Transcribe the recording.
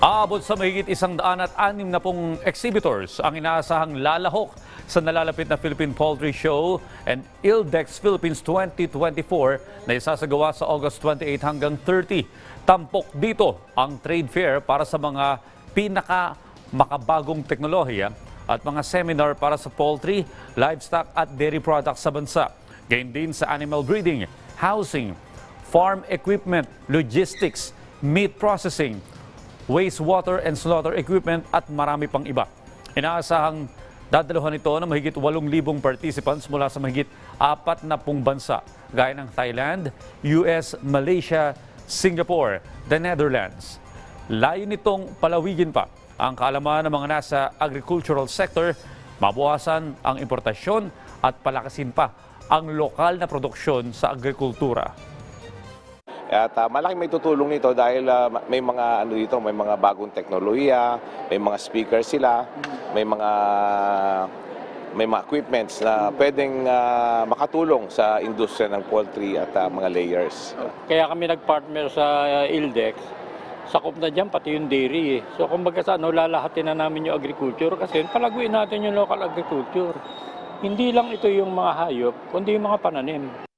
Aabot sa mahigit 160 exhibitors ang inaasahang lalahok sa nalalapit na Philippine Poultry Show and ILDEX Philippines 2024 na isasagawa sa August 28 hanggang 30. Tampok dito ang trade fair para sa mga makabagong teknolohiya at mga seminar para sa poultry, livestock at dairy products sa bansa. Gayon din sa animal breeding, housing, farm equipment, logistics, meat processing, wastewater and slaughter equipment at marami pang iba. Inaasahang dadaluhan ito ng mahigit 8,000 participants mula sa mahigit 40 bansa gaya ng Thailand, US, Malaysia, Singapore, the Netherlands. Layo nitong palawigin pa ang kaalaman ng mga nasa agricultural sector, mabawasan ang importasyon at palakasin pa ang lokal na produksyon sa agrikultura. At malaking may tutulong nito dahil may mga may mga bagong teknolohiya, may mga speakers sila, may mga equipments na pwedeng makatulong sa industriya ng poultry at mga layers. Kaya kami nag-partner sa ILDEX. Sakop na dyan pati yung dairy. So kumbaga lalahatin na namin yung agriculture kasi palaguin natin yung local agriculture. Hindi lang ito yung mga hayop, kundi yung mga pananim.